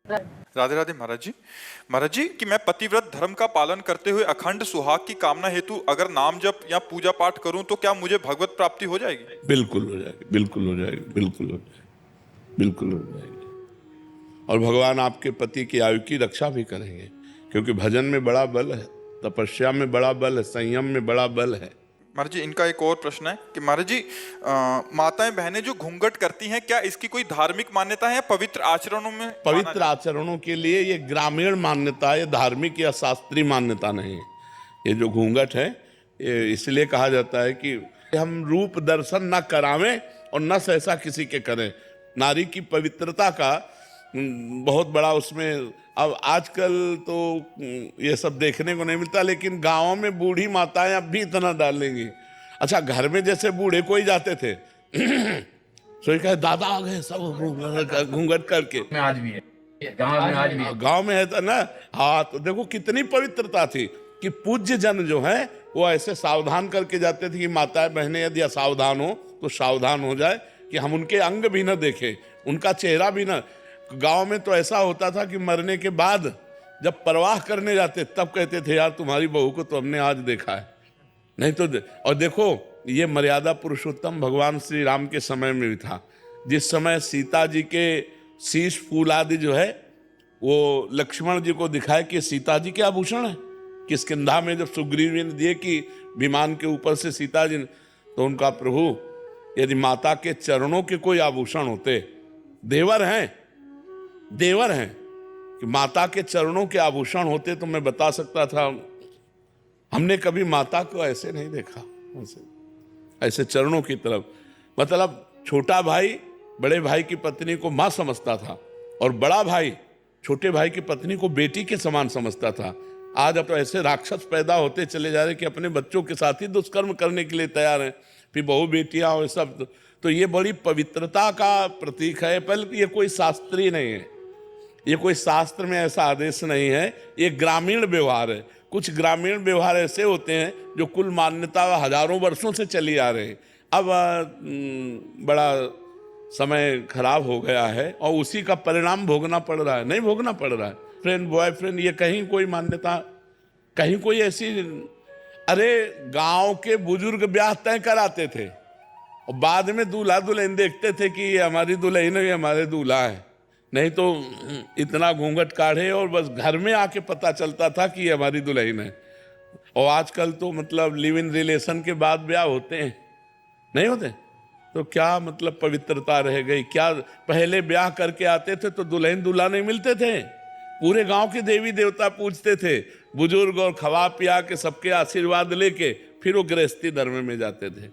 राधे राधे महाराज जी। महाराज जी कि मैं पतिव्रत धर्म का पालन करते हुए अखंड सुहाग की कामना हेतु अगर नाम जप या पूजा पाठ करूं तो क्या मुझे भगवत प्राप्ति हो जाएगी? बिल्कुल हो जाएगी, बिल्कुल हो जाएगी, बिल्कुल हो जाएगी, बिल्कुल हो जाएगी। और भगवान आपके पति की आयु की रक्षा भी करेंगे, क्योंकि भजन में बड़ा बल है, तपस्या में बड़ा बल है, संयम में बड़ा बल है। महाराज जी इनका एक और प्रश्न है कि महाराज जी माताएं बहनें जो घूंघट करती हैं क्या इसकी कोई धार्मिक मान्यता है या पवित्र आचरणों में पवित्र आचरणों के लिए ये ग्रामीण मान्यता है, धार्मिक या शास्त्रीय मान्यता नहीं है। ये जो घूंघट है ये इसलिए कहा जाता है कि हम रूप दर्शन न करावें और न सहसा किसी के करें। नारी की पवित्रता का बहुत बड़ा उसमें, अब आजकल तो ये सब देखने को नहीं मिलता, लेकिन गांवों में बूढ़ी माताएं अब भी इतना डालेंगी। अच्छा, घर में जैसे बूढ़े कोई जाते थे सोई कहे दादा आ गए सब घूंघट करके, आज भी है गांव में, आज भी गांव में है तो ना। हाँ, तो देखो कितनी पवित्रता थी कि पूज्य जन जो है वो ऐसे सावधान करके जाते थे कि माताएं बहनें यदि असावधान हो तो सावधान हो जाए, कि हम उनके अंग भी न देखें, उनका चेहरा भी न। गांव में तो ऐसा होता था कि मरने के बाद जब परवाह करने जाते तब कहते थे यार तुम्हारी बहू को तो हमने आज देखा है, नहीं तो और देखो ये मर्यादा पुरुषोत्तम भगवान श्री राम के समय में भी था। जिस समय सीता जी के शीश फूल आदि जो है वो लक्ष्मण जी को दिखाए कि सीता जी के आभूषण है, किष्किंधा में जब सुग्रीव ने दिए कि विमान के ऊपर से सीता जी, तो उनका प्रभु यदि माता के चरणों के कोई आभूषण होते, देवर हैं, देवर हैं, कि माता के चरणों के आभूषण होते तो मैं बता सकता था। हमने कभी माता को ऐसे नहीं देखा, ऐसे चरणों की तरफ। मतलब छोटा भाई बड़े भाई की पत्नी को मां समझता था और बड़ा भाई छोटे भाई की पत्नी को बेटी के समान समझता था। आज अब तो ऐसे राक्षस पैदा होते चले जा रहे कि अपने बच्चों के साथ ही दुष्कर्म करने के लिए तैयार हैं, फिर बहू बेटियां और सब। तो ये बड़ी पवित्रता का प्रतीक है। पहले ये कोई शास्त्रीय नहीं है, ये कोई शास्त्र में ऐसा आदेश नहीं है, ये ग्रामीण व्यवहार है। कुछ ग्रामीण व्यवहार ऐसे होते हैं जो कुल मान्यता हजारों वर्षों से चली आ रहे हैं। अब बड़ा समय खराब हो गया है और उसी का परिणाम भोगना पड़ रहा है, नहीं भोगना पड़ रहा है। फ्रेंड बॉयफ्रेंड ये कहीं कोई मान्यता, कहीं कोई ऐसी। अरे गांव के बुजुर्ग ब्याह तय कराते थे और बाद में दूल्हा दुल्हन देखते थे कि ये हमारी दुल्हन है, ये हमारे दूल्हा है, नहीं तो इतना घूंघट काढ़े और बस घर में आके पता चलता था कि ये हमारी दुल्हन है। और आजकल तो मतलब लिव इन रिलेशन के बाद ब्याह होते हैं, नहीं होते? तो क्या मतलब पवित्रता रह गई? क्या पहले ब्याह करके आते थे तो दुल्हन दूल्हा नहीं मिलते थे, पूरे गांव के देवी देवता पूजते थे बुजुर्ग, और खवा पिया के सबके आशीर्वाद लेके फिर वो गृहस्थी धर्म में जाते थे।